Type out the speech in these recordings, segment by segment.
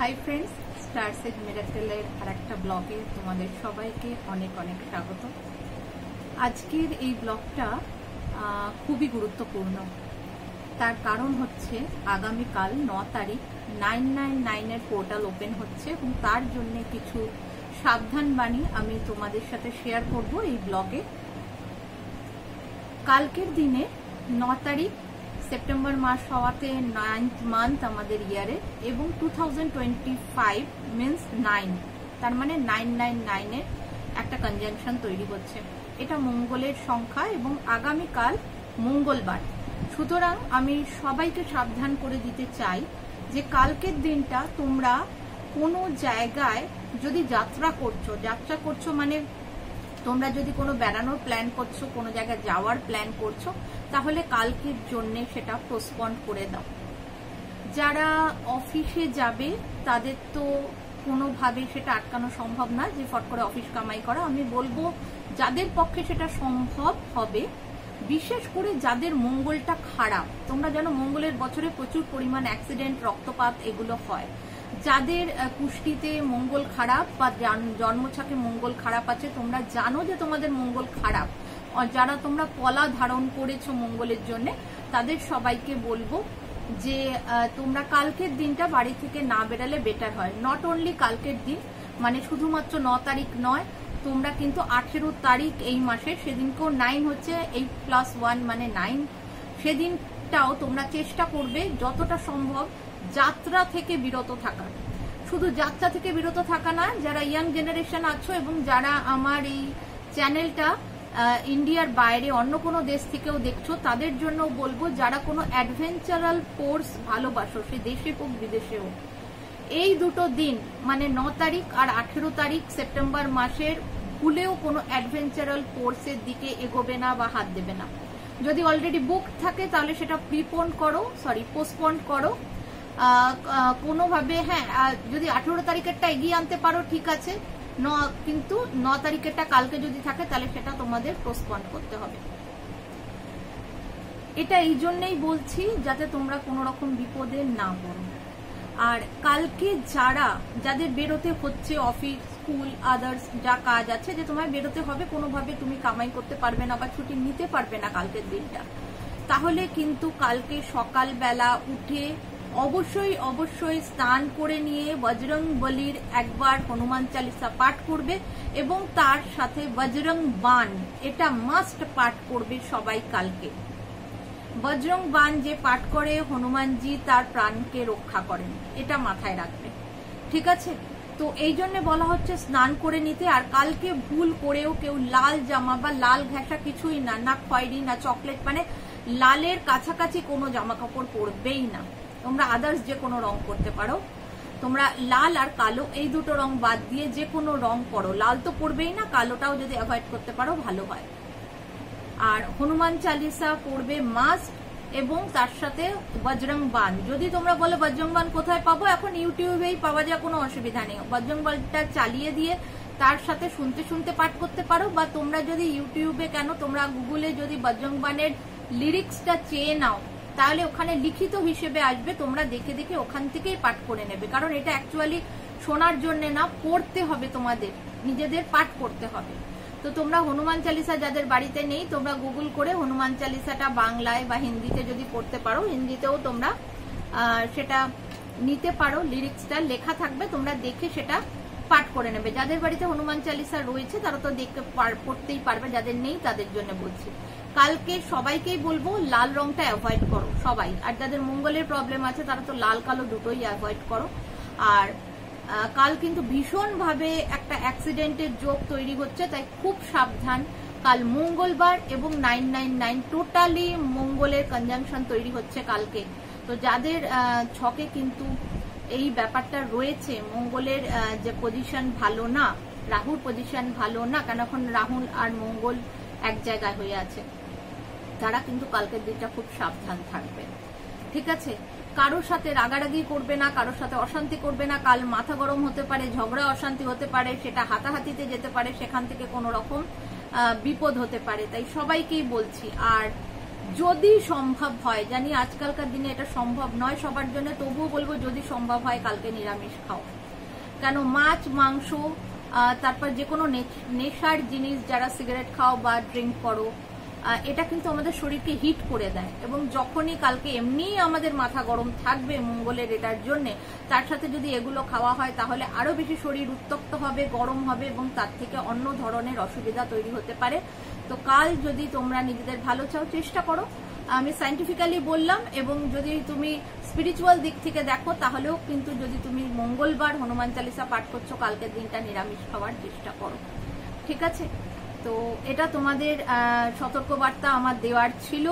Hi friends, star set মিরাকেলের আরেকটা ব্লগে তোমাদের সবাইকে অনেক অনেক স্বাগত। আজকের এই ব্লগটা খুবই গুরুত্বপূর্ণ। তার কারণ হচ্ছে আগামীকাল 9 তারিখ 999 এর পোর্টাল ওপেন হচ্ছে এবং তার জন্য কিছু সাবধান বাণী আমি তোমাদের সাথে শেয়ার করব এই ব্লগে। কালকের দিনে 9 তারিখ সেপ্টেম্বর মাস হওয়াতে 9th মান্থ আমাদের ইয়ারে এবং 2025 মিন্স 9, তার মানে 999 এর একটা কনজাংশন তৈরি হচ্ছে। এটা মঙ্গলের সংখ্যা এবং আগামীকাল মঙ্গলবার। সুতরাং আমি সবাইকে সাবধান করে দিতে চাই যে কালকের দিনটা তোমরা কোনো জায়গায় যদি যাত্রা করছো মানে তোমরা যদি কোনো বেড়ানোর প্ল্যান করছো, কোনো জায়গায় যাওয়ার প্ল্যান করছো, তাহলে কালকের জন্য সেটা পোস্টপন্ড করে দাও। যারা অফিসে যাবে তাদের তো কোনোভাবে সেটা আটকানো সম্ভব না যে ফট করে অফিস কামাই করা। আমি বলবো যাদের পক্ষে সেটা সম্ভব হবে, বিশেষ করে যাদের মঙ্গলটা খারাপ। তোমরা জানো মঙ্গলের বছরে প্রচুর পরিমাণ অ্যাক্সিডেন্ট, রক্তপাত এগুলো হয়। যাদের কুষ্টিতে মঙ্গল খারাপ বা জন্মছকে মঙ্গল খারাপ আছে, তোমরা জানো যে তোমাদের মঙ্গল খারাপ, যারা তোমরা পলা ধারণ করেছো মঙ্গলের জন্য, তাদের সবাইকে বলবো যে তোমরা কালকের দিনটা বাড়ি থেকে না বেরালে বেটার হয়। নট অনলি কালকের দিন, মানে শুধুমাত্র 9 তারিখ নয়, তোমরা কিন্তু 18 তারিখ এই মাসের, সেদিনকেও 9 হচ্ছে, 8+1 মানে 9, সেদিনটাও তোমরা চেষ্টা করবে যতটা সম্ভব যাত্রা থেকে বিরত থাকার। শুধু যাত্রা থেকে বিরত থাকা না, যারা ইয়াং জেনারেশন আছো এবং যারা আমার এই চ্যানেলটা ইন্ডিয়ার বাইরে অন্য কোনো দেশ থেকেও দেখছো, তাদের জন্য বলবো যারা কোনো অ্যাডভেঞ্চারাল কোর্স ভালোবাসো, সে দেশে হোক বিদেশে হোক, এই দুটো দিন মানে 9 তারিখ আর 18 তারিখ সেপ্টেম্বর মাসের ভুলেও কোনো অ্যাডভেঞ্চারাল কোর্সের দিকে এগোবে না বা হাত দেবে না। যদি অলরেডি বুক থাকে তাহলে সেটা পোস্টপন্ড করো কোনোভাবে। হ্যাঁ, যদি 18 তারিখেরটা এগিয়ে আনতে পারো ঠিক আছে, কিন্তু 9 তারিখেরটা কালকে যদি থাকে তাহলে সেটা তোমাদের পোস্টপন্ড করতে হবে। এটা এই জন্যই বলছি যাতে তোমরা কোনো রকম বিপদে না পড়ো। আর কালকে যাদের বেরোতে হচ্ছে, অফিস, স্কুল, আদার্স যা কাজ আছে, যে তোমায় বেরোতে হবে, কোনোভাবে তুমি কামাই করতে পারবে না বা ছুটি নিতে পারবে না কালকের দিনটা, তাহলে কিন্তু কালকে সকালবেলা উঠে অবশ্যই স্নান করে নিয়ে বজরং বলির একবার হনুমান চালিসা পাঠ করবে এবং তার সাথে বজরং বান, এটা মাস্ট পাঠ করবে সবাই কালকে। বজরং বান যে পাঠ করে, হনুমানজি তার প্রাণকে রক্ষা করেন, এটা মাথায় রাখবে, ঠিক আছে? তো এই জন্য বলা হচ্ছে স্নান করে নিতে। আর কালকে ভুল করেও কেউ লাল জামা বা লাল ঘেঁষা কিছুই না খয়েরি না চকলেট, মানে লালের কাছাকাছি কোনো জামা কাপড় পরবেই না। তোমরা আদার্স যে কোনো রং করতে পারো, তোমরা লাল আর কালো এই দুটো রং বাদ দিয়ে যে কোনো রং পরো। লাল তো পরবেই না, কালোটাও যদি অ্যাভয়েড করতে পারো ভালো হয়। আর হনুমান চালিসা পড়বে মাস্ট এবং তার সাথে বজরং বান। যদি তোমরা বলো বজরং বান কোথায় পাবো, এখন ইউটিউবেই পাওয়া যায়, কোনো অসুবিধা নেই। বজরং বানটা চালিয়ে দিয়ে তার সাথে শুনতে পাঠ করতে পারো, বা তোমরা যদি ইউটিউবে কেন, তোমরা গুগলে যদি বজরং বানের লিরিক্সটা চেয়ে নাও তাহলে ওখানে লিখিত হিসেবে আসবে, তোমরা দেখে ওখান থেকেই পাঠ করে নেবে। কারণ এটা অ্যাকচুয়ালি শোনার জন্য না, পড়তে হবে, তোমাদের নিজেদের পাঠ করতে হবে। তো তোমরা হনুমান চালিসা যাদের বাড়িতে নেই, তোমরা গুগল করে হনুমান চালিসাটা বাংলায় বা হিন্দিতে যদি পড়তে পারো, হিন্দিতেও তোমরা সেটা নিতে পারো, লিরিক্সটা লেখা থাকবে, তোমরা দেখে সেটা পাঠ করে নেবে। যাদের বাড়িতে হনুমান চালিসা রয়েছে তারা তো দেখে পড়তেই পারবে, যাদের নেই তাদের জন্য বলছি। কালকে সবাইকেই বলবো লাল রংটা অ্যাভয়েড করো সবাই। আর যাদের মঙ্গলের প্রবলেম আছে তারা তো লাল কালো দুটোই অ্যাভয়েড করো। আর কাল কিন্তু ভীষণভাবে একটা অ্যাক্সিডেন্টের যোগ তৈরি হচ্ছে, তাই খুব সাবধান। কাল মঙ্গলবার এবং 999 টোটালি মঙ্গলের কনজাংশন তৈরি হচ্ছে কালকে। তো যাদের ছকে কিন্তু এই ব্যাপারটা রয়েছে, মঙ্গলের যে পজিশন ভালো না, রাহুর পজিশন ভালো না, কারণ এখন রাহুল আর মঙ্গল এক জায়গায় হয়ে আছে, তারা কিন্তু কালকের দিনটা খুব সাবধান থাকবে, ঠিক আছে? কারোর সাথে রাগারাগি করবে না, কারোর সাথে অশান্তি করবে না। কাল মাথা গরম হতে পারে, ঝগড়া অশান্তি হতে পারে, সেটা হাতাহাতিতে যেতে পারে, সেখান থেকে কোনো রকম বিপদ হতে পারে, তাই সবাইকেই বলছি। আর যদি সম্ভব হয়, জানি আজকালকার দিনে এটা সম্ভব নয় সবার জন্য, তবুও বলবো যদি সম্ভব হয় কালকে নিরামিষ খাও। কেন মাছ মাংস তারপর যে কোনো নেশার জিনিস, যারা সিগারেট খাও বা ড্রিঙ্ক করো, এটা কিন্তু আমাদের শরীরকে হিট করে দেয়, এবং যখনই কালকে এমনিই আমাদের মাথা গরম থাকবে মঙ্গলের এটার জন্য, তার সাথে যদি এগুলো খাওয়া হয় তাহলে আরো বেশি শরীর উত্তপ্ত হবে, গরম হবে, এবং তার থেকে অন্য ধরনের অসুবিধা তৈরি হতে পারে। তো কাল যদি তোমরা নিজেদের ভালো চাও, চেষ্টা করো। আমি সায়েন্টিফিক্যালি বললাম, এবং যদি তুমি স্পিরিচুয়াল দিক থেকে দেখো তাহলেও কিন্তু যদি তুমি মঙ্গলবার হনুমান চালিসা পাঠ করছো, কালকের দিনটা নিরামিষ খাওয়ার চেষ্টা করো, ঠিক আছে? তো এটা তোমাদের সতর্কবার্তা আমার দেওয়ার ছিল,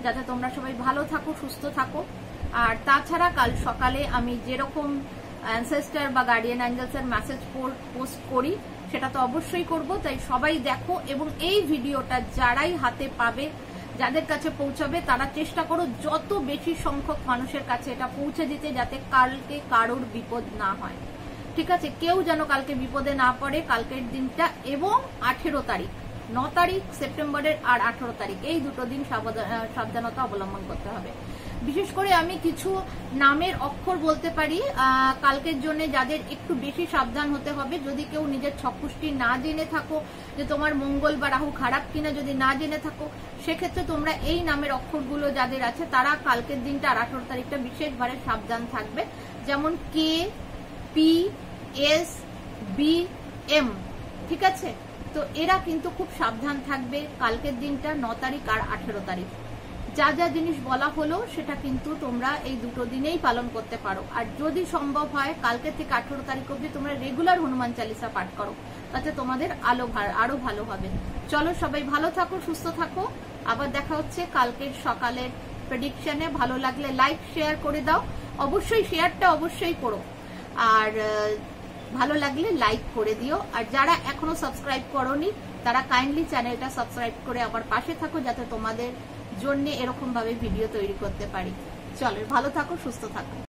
যাতে তোমরা সবাই ভালো থাকো, সুস্থ থাকো। আর তাছাড়া কাল সকালে আমি যেরকম অ্যানসেস্টার বা গার্ডিয়ান অ্যাঞ্জেলসের মেসেজ পোস্ট করি সেটা তো অবশ্যই করব, তাই সবাই দেখো। এবং এই ভিডিওটা যারাই হাতে পাবে, যাদের কাছে পৌঁছাবে, তারা চেষ্টা করো যত বেশি সংখ্যক মানুষের কাছে এটা পৌঁছে দিতে, যাতে কালকে কারোর বিপদ না হয়, ঠিক আছে? কেউ যেন কালকে বিপদে না পড়ে কালকের দিনটা। এবং 18 তারিখ, 9 তারিখ সেপ্টেম্বরের আর 18 তারিখ, এই দুটো দিন সাবধানতা অবলম্বন করতে হবে। বিশেষ করে আমি কিছু নামের অক্ষর বলতে পারি কালকের জন্য, যাদের একটু বেশি সাবধান হতে হবে। যদি কেউ নিজের ছকপুষ্টি না জেনে থাকো, যে তোমার মঙ্গল বা রাহু খারাপ কিনা যদি না জেনে থাকো, সেক্ষেত্রে তোমরা এই নামের অক্ষরগুলো যাদের আছে তারা কালকের দিনটা আর 18 তারিখটা বিশেষভাবে সাবধান থাকবে। যেমন কে, পি, এস, বি, এম, ঠিক আছে? তো এরা কিন্তু খুব সাবধান থাকবে কালকের দিনটা, 9 তারিখ আর 18 তারিখ। যা যা জিনিস বলা হলো সেটা কিন্তু তোমরা এই দুটো দিনেই পালন করতে পারো। আর যদি সম্ভব হয় কালকে থেকে 18 তারিখ অবধি তোমরা রেগুলার হনুমান চালিসা পাঠ করো, তাতে তোমাদের আরো ভালো হবে। চলো সবাই ভালো থাকো, সুস্থ থাকো। আবার দেখা হচ্ছে কালকের সকালের প্রেডিকশনে। ভালো লাগলে লাইক শেয়ার করে দাও, অবশ্যই শেয়ারটা অবশ্যই করো, আর ভালো লাগলে লাইক করে দিও। আর যারা এখনো সাবস্ক্রাইব করোনি তারা কাইন্ডলি চ্যানেলটা সাবস্ক্রাইব করে আবার পাশে থাকো, যাতে তোমাদের জন্য এরকম ভাবে ভিডিও তৈরি করতে পারি। চলো ভালো থাকো, সুস্থ থাকো।